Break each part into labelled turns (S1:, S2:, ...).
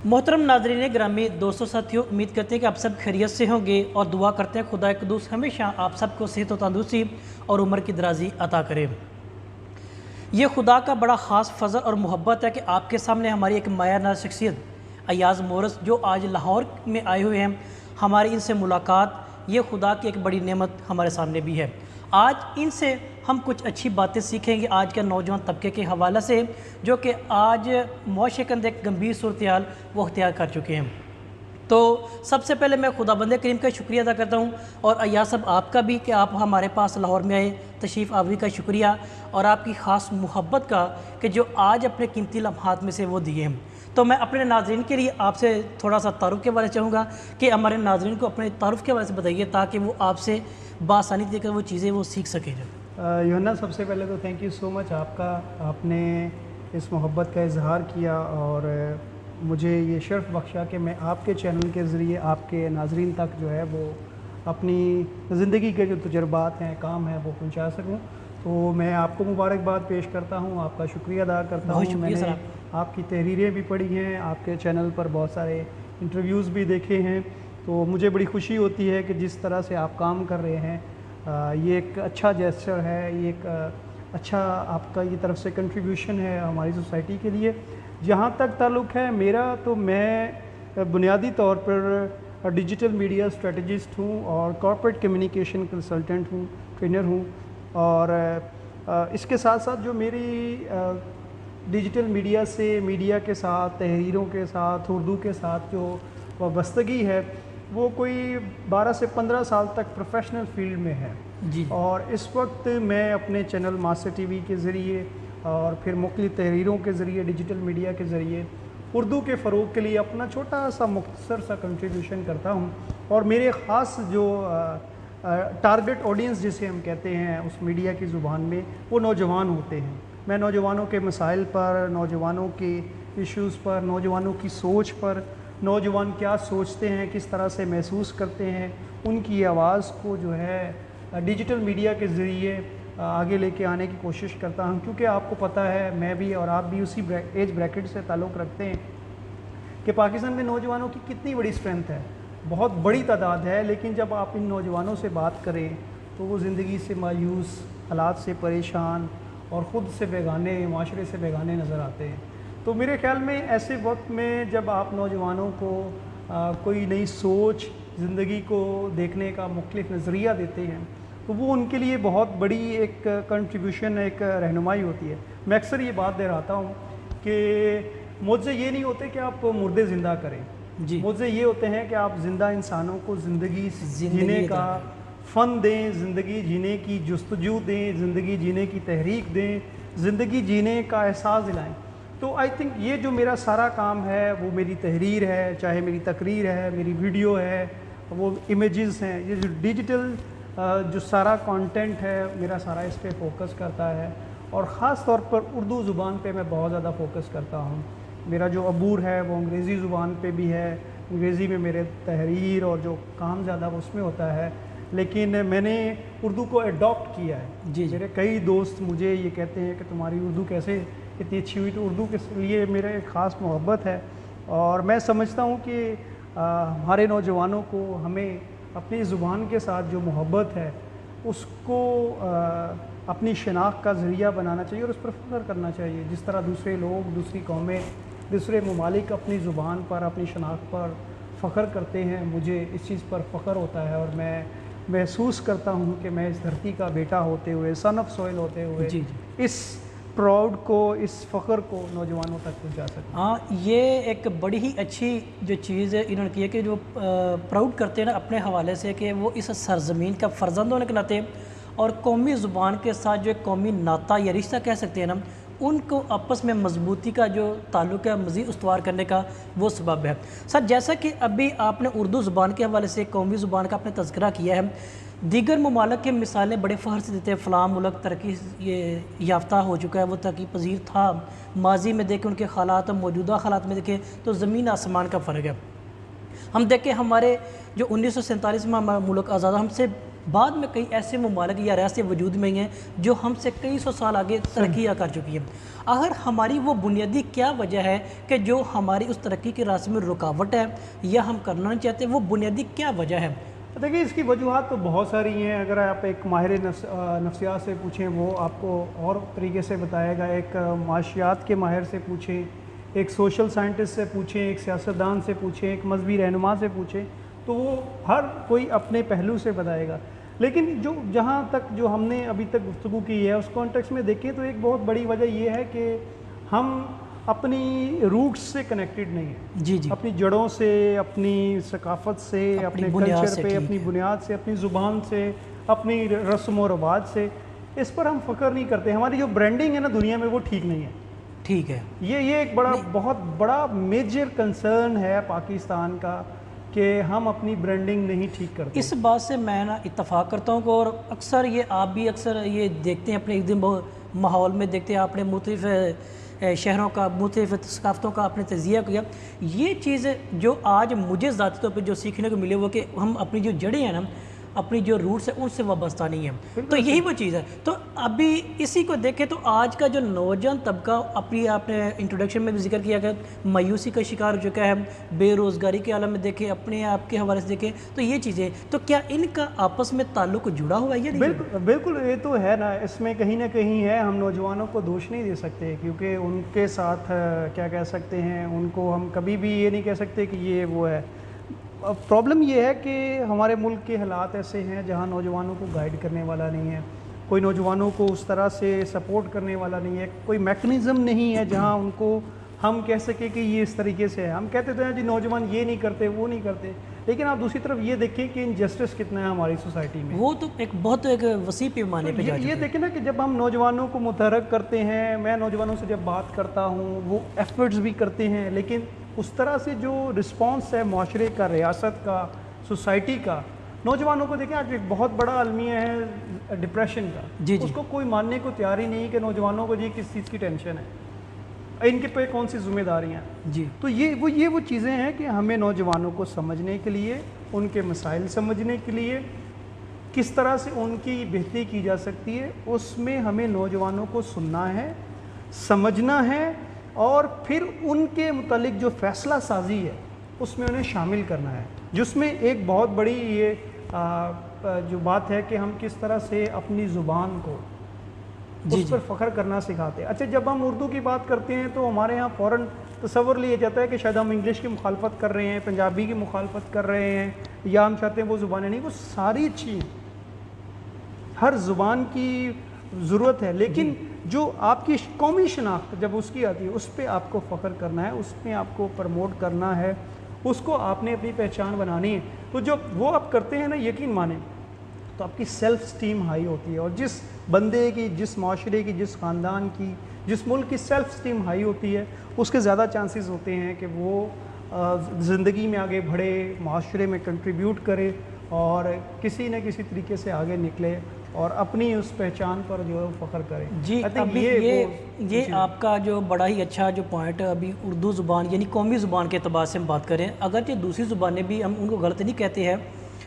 S1: मोहतरम नाजरीन ग्रामी दोस्तों साथियों, उम्मीद करते हैं कि आप सब खैरियत से होंगे और दुआ करते हैं खुदा क़ुद्दूस हमेशा आप सबको सेहत व तंदुरुस्ती और उम्र की दराजी अता करे। ये खुदा का बड़ा ख़ास फजल और मोहब्बत है कि आपके सामने हमारी एक मायानाज शख्सियत अयाज़ मोरस जो आज लाहौर में आए हुए हैं, हमारी इनसे मुलाकात ये खुदा की एक बड़ी नेमत हमारे सामने भी है। आज इनसे हम कुछ अच्छी बातें सीखेंगे आज के नौजवान तबके के हवाले से, जो कि आज मुआशरे के अंदर एक गंभीर सूरत-ए-हाल वो अख्तियार कर चुके हैं। तो सबसे पहले मैं खुदाबंद करीम का शुक्रिया अदा करता हूँ और अय्याज़ साहब आपका भी कि आप हमारे पास लाहौर में आए, तशरीफ़ आवरी का शुक्रिया और आपकी ख़ास मोहब्बत का कि जो आज अपने कीमती लम्हात में से वो दिए हैं। तो मैं अपने नाज़रीन के लिए आपसे थोड़ा सा तारुफ़ के बारे में चाहूँगा कि हमारे नाज़रीन को अपने तारुफ़ के बारे से बताइए ताकि वो आपसे बासानी तरीके से वो चीज़ें वो सीख सकें।
S2: योना, सबसे पहले तो थैंक यू सो मच आपका, आपने इस मोहब्बत का इजहार किया और मुझे ये शर्फ बख्शा कि मैं आपके चैनल के ज़रिए आपके नाजरीन तक जो है वो अपनी ज़िंदगी के जो तजुर्बात हैं, काम हैं, वो पहुंचा सकूं। तो मैं आपको मुबारकबाद पेश करता हूं, आपका शुक्रिया अदा करता हूं। मैंने आपकी तहरीरें भी पढ़ी हैं, आपके चैनल पर बहुत सारे इंटरव्यूज़ भी देखे हैं, तो मुझे बड़ी खुशी होती है कि जिस तरह से आप काम कर रहे हैं ये एक अच्छा जेस्चर है, ये एक अच्छा आपका ये तरफ से कंट्रीब्यूशन है हमारी सोसाइटी के लिए। जहाँ तक ताल्लुक़ है मेरा, तो मैं बुनियादी तौर पर डिजिटल मीडिया स्ट्रेटजिस्ट हूँ और कॉर्पोरेट कम्युनिकेशन कंसल्टेंट हूँ, ट्रेनर हूँ। और इसके साथ साथ जो मेरी डिजिटल मीडिया से मीडिया के साथ, तहरीरों के साथ, उर्दू के साथ जो वाबस्तगी है वो कोई 12 से 15 साल तक प्रोफेशनल फील्ड में है
S1: जी।
S2: और इस वक्त मैं अपने चैनल मास्टर टीवी के ज़रिए और फिर मुख्तलिफ तहरीरों के ज़रिए, डिजिटल मीडिया के ज़रिए उर्दू के फ़रोग़ के लिए अपना छोटा सा मुख्तसर सा कंट्रीब्यूशन करता हूँ। और मेरे ख़ास जो टारगेट ऑडियंस जिसे हम कहते हैं उस मीडिया की ज़ुबान में, वो नौजवान होते हैं। मैं नौजवानों के मसाइल पर, नौजवानों के इश्यूज़ पर, नौजवानों की सोच पर, नौजवान क्या सोचते हैं, किस तरह से महसूस करते हैं, उनकी आवाज़ को जो है डिजिटल मीडिया के ज़रिए आगे लेके आने की कोशिश करता हूं। क्योंकि आपको पता है, मैं भी और आप भी उसी एज ब्रैकेट से ताल्लुक़ रखते हैं कि पाकिस्तान में नौजवानों की कितनी बड़ी स्ट्रेंथ है, बहुत बड़ी तादाद है। लेकिन जब आप इन नौजवानों से बात करें तो वो ज़िंदगी से मायूस, हालात से परेशान और ख़ुद से बेगाने, माशरे से बेगाने नज़र आते हैं। तो मेरे ख़्याल में ऐसे वक्त में जब आप नौजवानों को कोई नई सोच, ज़िंदगी को देखने का मुख्तलिफ नज़रिया देते हैं, तो वो उनके लिए बहुत बड़ी एक कंट्रीब्यूशन, एक रहनुमाई होती है। मैं अक्सर ये बात दोहराता हूँ कि मुझसे ये नहीं होते कि आप मुर्दे ज़िंदा करें जी, मुझसे ये होते हैं कि आप ज़िंदा इंसानों को ज़िंदगी जीने का फ़न दें, ज़िंदगी जीने की जुस्तजू दें, ज़िंदगी जीने की तहरीक दें, ज़िंदगी जीने का एहसास दिलाएँ। तो आई थिंक ये जो मेरा सारा काम है, वो मेरी तहरीर है, चाहे मेरी तकरीर है, मेरी वीडियो है, वो इमेजेस हैं, ये जो डिजिटल जो सारा कंटेंट है मेरा सारा इस पे फोकस करता है। और ख़ास तौर पर उर्दू ज़ुबान पे मैं बहुत ज़्यादा फोकस करता हूँ। मेरा जो अबूर है वो अंग्रेज़ी ज़ुबान पे भी है, अंग्रेज़ी में मेरे तहरीर और जो काम ज़्यादा उसमें होता है, लेकिन मैंने उर्दू को एडॉप्ट किया है जी। मेरे कई दोस्त मुझे ये कहते हैं कि तुम्हारी उर्दू कैसे इतनी अच्छी हुई। तो उर्दू के लिए मेरा एक ख़ास मोहब्बत है और मैं समझता हूँ कि हमारे नौजवानों को, हमें अपनी ज़ुबान के साथ जो मोहब्बत है उसको अपनी शनाख्त का ज़रिया बनाना चाहिए और उस पर फ़ख्र करना चाहिए। जिस तरह दूसरे लोग, दूसरी कौमें, दूसरे ममालिक अपनी ज़ुबान पर, अपनी शनाख्त पर फ़ख्र करते हैं, मुझे इस चीज़ पर फ़ख्र होता है और मैं महसूस करता हूँ कि मैं इस धरती का बेटा होते हुए, सन ऑफ सोइल होते हुए जी। इस प्राउड को, इस फ़ख्र को नौजवानों तक पहुँचा सकते।
S1: हाँ, ये एक बड़ी ही अच्छी जो चीज़ इन्होंने की है कि जो प्राउड करते हैं ना अपने हवाले से कि वो इस सरज़मीन का फ़र्जंद होने के नाते और कौमी ज़ुबान के साथ जो एक कौमी नाता या रिश्ता कह सकते हैं ना, उनको आपस में मजबूती का जो ताल्लुक़ है मज़ीद उस्तवार करने का वो सबब है। सर, जैसा कि अभी आपने उर्दू ज़ुबान के हवाले से कौमी ज़ुबान का आपने तज़किरा किया है, दीगर ममालिक के मिसालें बड़े फ़ख्र से देते हैं, फ़लाँ मुल्क तरक्की ये याफ्ता हो चुका है, वो तरक्की पजीर था, माजी में देखें उनके हालात, मौजूदा हालात में देखें तो ज़मीन आसमान का फ़र्क है। हम देखें हमारे जो 1947 में हमारा मुल्क आज़ाद, हमसे بعد میں کئی ایسے ممالک یا ریاستیں وجود میں ہیں جو ہم سے کئی سو سال آگے ترقیاں کر چکی ہیں. اگر ہماری وہ بنیادی کیا وجہ ہے کہ جو ہماری اس ترقی کے راستے میں رکاوٹ ہے یا ہم کرنا نہیں چاہتے, وہ بنیادی کیا وجہ ہے؟
S2: دیکھیے اس کی وجوہات تو بہت ساری ہیں. اگر آپ ایک ماہر نفسیات سے پوچھیں وہ آپ کو اور طریقے سے بتائے گا, ایک معاشیات کے ماہر سے پوچھیں, ایک سوشل سائنٹسٹ سے پوچھیں, ایک سیاستدان سے پوچھیں, ایک مذہبی رہنما سے پوچھیں, تو وہ ہر کوئی اپنے پہلو سے بتائے گا. لیکن جہاں تک جو ہم نے ابھی تک گفتگو کی ہے اس کانٹیکس میں دیکھیں تو ایک بہت بڑی وجہ یہ ہے کہ ہم اپنی روٹس سے کنیکٹڈ نہیں ہیں.
S1: جی جی,
S2: اپنی جڑوں سے, اپنی ثقافت سے, اپنے کلچر پہ, اپنی بنیاد سے, اپنی زبان سے, اپنی رسم و رواج سے, اس پر ہم فخر نہیں کرتے. ہماری جو برانڈنگ ہے نا دنیا میں وہ ٹھیک نہیں ہے.
S1: ٹھیک ہے,
S2: یہ ایک بہت بڑا میجر کنسرن ہے پاکستان کا کہ ہم اپنی برانڈنگ نہیں ٹھیک کرتے.
S1: اس بات سے میں اتفاق کرتا ہوں کہ اور اکثر یہ آپ بھی اکثر یہ دیکھتے ہیں اپنے ایک دن ماحول میں دیکھتے ہیں, آپ نے مختلف شہروں کا مختلف ثقافتوں کا اپنے تجزیہ کیا. یہ چیز جو آج مجھے ذاتی طور پہ جو سیکھنے کو ملے وہ کہ ہم اپنی جو جڑیں ہیں نا, اپنی جو روٹس ہیں ان سے وابستہ نہیں ہیں. تو یہی وہ چیز ہے. تو ابھی اسی کو دیکھیں تو آج کا جو نوجوان طبقہ, آپ نے انٹروڈکشن میں بھی ذکر کیا کہ مایوسی کا شکار ہو چکا ہے, بے روزگاری کے عالم میں دیکھیں, اپنے آپ کے حوالے سے دیکھیں, تو یہ چیزیں, تو کیا ان کا آپس میں تعلق جڑا ہوا ہے یا نہیں؟
S2: بالکل یہ تو ہے نا, اس میں کہیں نہ کہیں ہے. ہم نوجوانوں کو دوش نہیں دے سکتے کیونکہ ان کے ساتھ کیا کہہ سکتے ہیں, ان کو ہم کبھی بھی یہ نہیں کہہ سکتے کہ یہ وہ ہے. پرابلم یہ ہے کہ ہمارے ملک کے حالات ایسے ہیں جہاں نوجوانوں کو گائیڈ کرنے والا نہیں ہے, کوئی نوجوانوں کو اس طرح سے سپورٹ کرنے والا نہیں ہے, کوئی میکنزم نہیں ہے جہاں ان کو ہم کہہ سکیں کہ یہ اس طریقے سے ہے. ہم کہتے تھے جی نوجوان یہ نہیں کرتے, وہ نہیں کرتے, لیکن آپ دوسری طرف یہ دیکھیں کہ انجسٹس کتنا ہے ہماری سوسائٹی میں.
S1: وہ تو ایک بہت ایک وسیع پیمانے پہ
S2: یہ دیکھیں نا کہ جب ہم نوجوانوں کو متحرک کرتے ہیں, میں نوجوانوں سے جب بات کرتا ہوں وہ ایفرٹس بھی کرتے ہیں, لیکن اس طرح سے جو رسپانس ہے معاشرے کا, ریاست کا, سوسائٹی کا, نوجوانوں کو دیکھیں آج ایک بہت بڑا المیہ ہے ڈپریشن کا. اس کو کوئی ماننے کو تیار ہی نہیں کہ نوجوانوں کو جی کس چیز کی ٹینشن ہے, ان کے پہ کون سی ذمہ داریاں.
S1: جی,
S2: تو یہ وہ چیزیں ہیں کہ ہمیں نوجوانوں کو سمجھنے کے لیے, ان کے مسائل سمجھنے کے لیے, کس طرح سے ان کی بہتری کی جا سکتی ہے, اس میں ہمیں نوجوانوں کو سننا ہے, سمجھنا ہے, اور پھر ان کے متعلق جو فیصلہ سازی ہے اس میں انہیں شامل کرنا ہے. جس میں ایک بہت بڑی یہ جو بات ہے کہ ہم کس طرح سے اپنی زبان کو اس پر فخر کرنا سکھاتے ہیں. اچھا, جب ہم اردو کی بات کرتے ہیں تو ہمارے ہاں فوراً تصور لیا جاتا ہے کہ شاید ہم انگلش کی مخالفت کر رہے ہیں, پنجابی کی مخالفت کر رہے ہیں, یا ہم چاہتے ہیں وہ زبانیں نہیں. وہ ساری اچھی ہیں, ہر زبان کی ضرورت ہے, لیکن جو آپ کی قومی شناخت جب اس کی آتی ہے اس پہ آپ کو فخر کرنا ہے, اس میں آپ کو پروموٹ کرنا ہے, اس کو آپ نے اپنی پہچان بنانی ہے. تو جب وہ آپ کرتے ہیں نا, یقین مانیں تو آپ کی سیلف اسٹیم ہائی ہوتی ہے. اور جس بندے کی, جس معاشرے کی, جس خاندان کی, جس ملک کی سیلف اسٹیم ہائی ہوتی ہے, اس کے زیادہ چانسز ہوتے ہیں کہ وہ زندگی میں آگے بڑھے, معاشرے میں کنٹریبیوٹ کرے, اور کسی نہ کسی طریقے سے آگے نکلے اور اپنی اس پہچان پر جو ہے فخر کرے.
S1: جی, ابھی یہ آپ کا جو بڑا ہی اچھا جو پوائنٹ ہے, ابھی اردو زبان یعنی قومی زبان کے اعتبار سے ہم بات کریں, اگرچہ دوسری زبانیں بھی ہم ان کو غلط نہیں کہتے ہیں,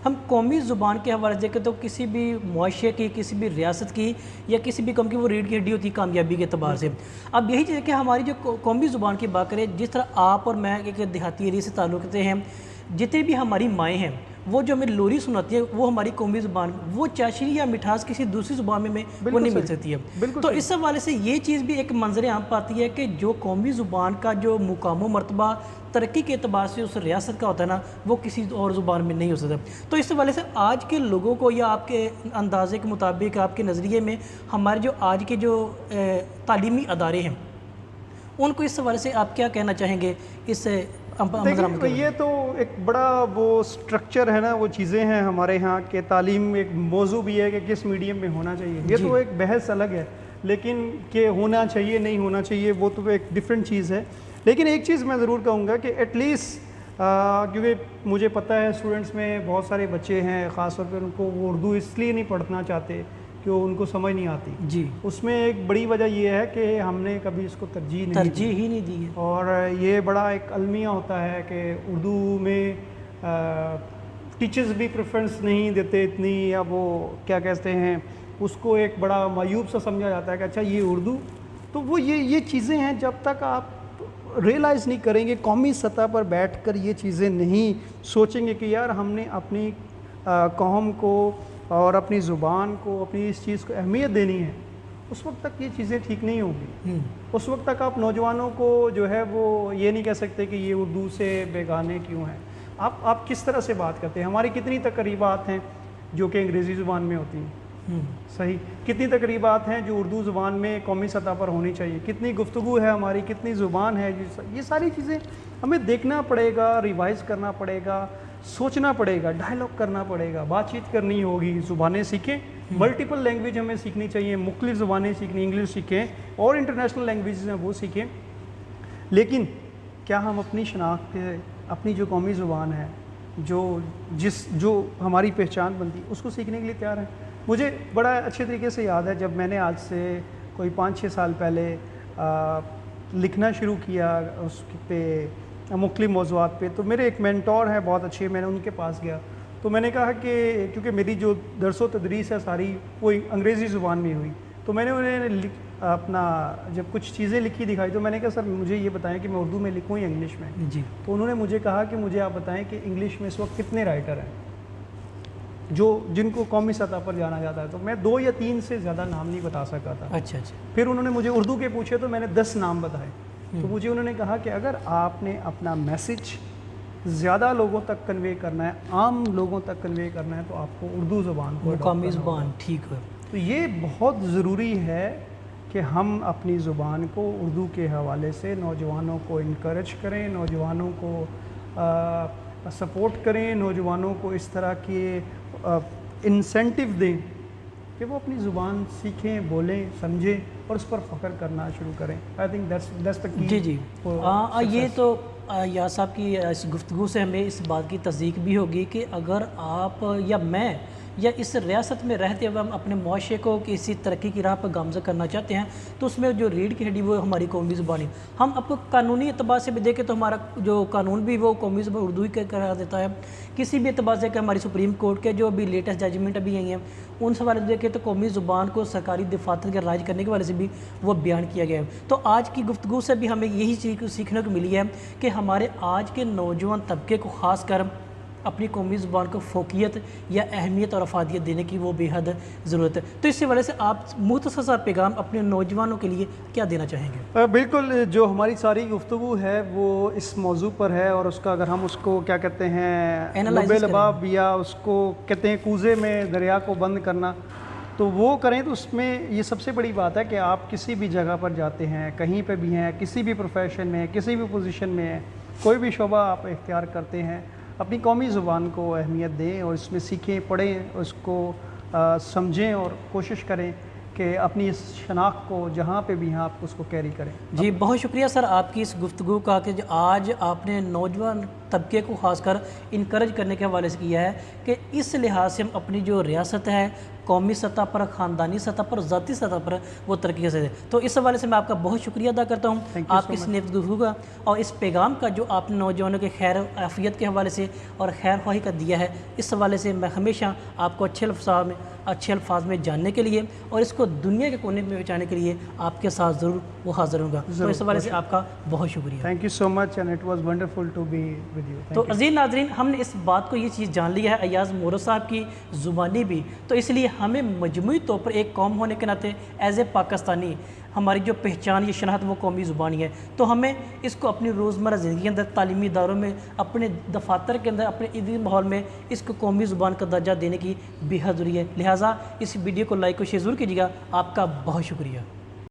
S1: ہم قومی زبان کے حوالے سے دیکھیں تو کسی بھی معاشرے کی, کسی بھی ریاست کی یا کسی بھی قوم کی وہ ریڑھ کی ہڈی ہوتی ہے کامیابی کے اعتبار سے. اب یہی چیز ہے کہ ہماری جو قومی زبان کی بات کریں, جس طرح آپ اور میں ایک دیہاتی ایریا سے تعلق رکھتے ہیں, جتنے بھی ہماری مائیں ہیں وہ جو ہمیں لوری سناتی ہے وہ ہماری قومی زبان, وہ چاشنی یا مٹھاس کسی دوسری زبان میں وہ نہیں مل سکتی ہے. تو اس حوالے سے یہ چیز بھی ایک منظر عام پاتی ہے کہ جو قومی زبان کا جو مقام و مرتبہ ترقی کے اعتبار سے اس ریاست کا ہوتا ہے نا, وہ کسی اور زبان میں نہیں ہو سکتا. تو اس حوالے سے آج کے لوگوں کو, یا آپ کے اندازے کے مطابق, آپ کے نظریے میں ہمارے جو آج کے جو تعلیمی ادارے ہیں ان کو اس حوالے سے آپ کیا کہنا چاہیں گے؟ اس
S2: دیکھیں یہ تو ایک بڑا وہ سٹرکچر ہے نا, وہ چیزیں ہیں ہمارے ہاں کہ تعلیم ایک موضوع بھی ہے کہ کس میڈیم میں ہونا چاہیے, یہ تو ایک بحث الگ ہے. لیکن کہ ہونا چاہیے نہیں ہونا چاہیے وہ تو ایک ڈیفرنٹ چیز ہے. لیکن ایک چیز میں ضرور کہوں گا کہ ایٹ لیسٹ, کیونکہ مجھے پتہ ہے اسٹوڈنٹس میں بہت سارے بچے ہیں خاص طور پہ ان کو وہ اردو اس لیے نہیں پڑھنا چاہتے کہ ان کو سمجھ نہیں آتی.
S1: جی,
S2: اس میں ایک بڑی وجہ یہ ہے کہ ہم نے کبھی اس کو ترجیح
S1: ہی نہیں دی ہے.
S2: اور یہ بڑا ایک المیہ ہوتا ہے کہ اردو میں टीचर्स भी प्रेफरेंस नहीं देते इतनी, या वो क्या कहते हैं उसको एक बड़ा मायूब सा समझा जाता है कि अच्छा ये उर्दू। तो वो ये चीज़ें हैं, जब तक आप रियलाइज़ नहीं करेंगे, कौमी सतह पर बैठकर ये चीज़ें नहीं सोचेंगे कि यार हमने अपनी कौम को और अपनी ज़ुबान को, अपनी इस चीज़ को अहमियत देनी है, उस वक्त तक ये चीज़ें ठीक नहीं होंगी। उस वक्त तक आप नौजवानों को जो है वो ये नहीं कह सकते कि ये उर्दू से बेगाने क्यों हैं। आप किस तरह से बात करते हैं, हमारी कितनी तकरीबात हैं जो कि अंग्रेज़ी ज़ुबान में होती हैं, सही, कितनी तकरीबात हैं जो उर्दू ज़ुबान में कौमी सतह पर होनी चाहिए, कितनी गुफ्तगू है हमारी, कितनी ज़ुबान है, ये सारी चीज़ें हमें देखना पड़ेगा, रिवाइज़ करना पड़ेगा, सोचना पड़ेगा, डायलॉग करना पड़ेगा, बातचीत करनी होगी, ज़ुबानें सीखें, मल्टीपल लैंग्वेज हमें सीखनी चाहिए, मुख्तलिफ़ ज़ुबानें सीखनी, इंग्लिश सीखें और इंटरनेशनल लैंग्वेजेस हैं वो सीखें। लेकिन क्या हम अपनी शनाख्त, अपनी जो कौमी ज़ुबान है, जो हमारी पहचान बनती है, उसको सीखने के लिए तैयार हैं? मुझे बड़ा अच्छे तरीके से याद है, जब मैंने आज से कोई 5-6 साल पहले लिखना शुरू किया उस पे मुख्तलिफ़ मौज़ूआत पे, तो मेरे एक मेंटोर हैं बहुत अच्छे, मैंने उनके पास गया तो मैंने कहा कि क्योंकि मेरी जो दरस व तदरीस है सारी वो अंग्रेज़ी ज़ुबान में हुई, तो मैंने उन्हें अपना जब कुछ चीज़ें लिखी दिखाई तो मैंने कहा सर मुझे ये बताएं कि मैं उर्दू में लिखूँ या इंग्लिश में जी। तो उन्होंने मुझे कहा कि मुझे आप बताएं कि इंग्लिश में इस वक्त कितने राइटर हैं जिनको कौमी सतह पर जाना जाता है। तो मैं 2 या 3 से ज़्यादा नाम नहीं बता सका था।
S1: अच्छा।
S2: फिर उन्होंने मुझे उर्दू के पूछे तो मैंने 10 नाम बताए। तो मुझे उन्होंने कहा कि अगर आपने अपना मैसेज ज़्यादा लोगों तक कन्वे करना है, आम लोगों तक कन्वे करना है, तो आपको उर्दू ज़ुबान को,
S1: कौमी ज़ुबान, ठीक है।
S2: तो ये बहुत ज़रूरी है कि हम अपनी ज़ुबान को उर्दू के हवाले से नौजवानों को इनकरेज करें, नौजवानों को सपोर्ट करें, नौजवानों को इस तरह के इंसेंटिव दें कि वो अपनी ज़ुबान सीखें, बोलें, समझें और उस पर फ़ख्र करना शुरू करें। I think that's the key.
S1: जी। ये तो या साहब की इस गुफ्तगू से हमें इस बात की तस्दीक भी होगी कि अगर आप या मैं या इस रियासत में रहते हुए हम अपने मुआशरे को किसी तरक्की की राह पर गामज़न करना चाहते हैं तो उसमें जो रीढ़ की हड्डी वो हमारी कौमी ज़ुबानी। हम आपको कानूनी एतबार से भी देखें तो हमारा जो कानून भी वो कौमी ज़ुबान उर्दू ही करा देता है। किसी भी एतबार से कि हमारी सुप्रीम कोर्ट के जो अभी लेटेस्ट जजमेंट अभी आई हैं उन सवाल देखें तो कौमी ज़ुबान को सरकारी दफातर के राज करने के वाले से भी वो बयान किया गया है। तो आज की गुफ्तगू से भी हमें यही चीज़ सीखने को मिली है कि हमारे आज के नौजवान तबके को ख़ास कर अपनी कौमी ज़ुबान को फोकियत या अहमियत और अफादियत देने की वो बेहद ज़रूरत है। तो इस हवाले से आप मुख्तसर पैगाम अपने नौजवानों के लिए क्या देना चाहेंगे?
S2: बिल्कुल, जो हमारी सारी गुफ्तगू है वो इस मौजू पर है और उसका अगर हम उसको क्या कहते हैं लबाब या उसको कहते हैं कूज़े में दरिया को बंद करना, तो वो करें तो उसमें ये सबसे बड़ी बात है कि आप किसी भी जगह पर जाते हैं, कहीं पे भी हैं, किसी भी प्रोफेशन में, किसी भी पोजीशन में हैं, कोई भी शोबा आप इख्तियार करते हैं, अपनी कौमी ज़ुबान को अहमियत दें और इसमें सीखें, पढ़ें, उसको समझें और कोशिश करें कि अपनी इस शनाख्त को जहाँ पे भी हैं आप उसको कैरी करें।
S1: जी बहुत शुक्रिया सर आपकी इस गुफ्तगू का कि आज आपने नौजवान तबके को ख़ासकर इनकरेज करने के हवाले से किया है कि इस लिहाज से हम अपनी जो रियासत है कौमी सतह पर, ख़ानदानी सतह पर, ज़ाती सतह पर वो तरक्की से। तो इस हवाले से मैं आपका बहुत शुक्रिया अदा करता हूँ आपकी इस नेक गुफ्तगू का और इस पैगाम का जो आपने नौजवानों के खैर आफियत के हवाले से और खैर ख्वाही का दिया है। इस हवाले से मैं हमेशा आपको अच्छे अल्फाज में जानने के लिए और इसको दुनिया के कोने में पहुँचाने के लिए आपके साथ ज़रूर वो हाज़िर होगा। तो इस हवाले से आपका बहुत शुक्रिया।
S2: Thank you so much and it was wonderful to be with you.
S1: तो अज़ीज़ नाज़रीन, हमने इस बात को ये चीज़ जान लिया है अयाज़ मोरद साहब की ज़ुबानी भी, तो इसलिए हमें मजमूई तौर पर एक कौम होने के नाते एज़ ए पाकिस्तानी हमारी जो पहचान ये शनाख्त वो कौमी ज़ुबानी है। तो हमें इसको अपनी रोज़मर्रा ज़िंदगी के अंदर, तालीमी इदारों में, अपने दफातर के अंदर, अपने इदरी माहौल में इसको कौमी ज़ुबान का दर्जा देने की बेहद ज़रूरी है। लिहाजा इस वीडियो को लाइक और शेयर ज़रूर कीजिएगा। आपका बहुत शुक्रिया।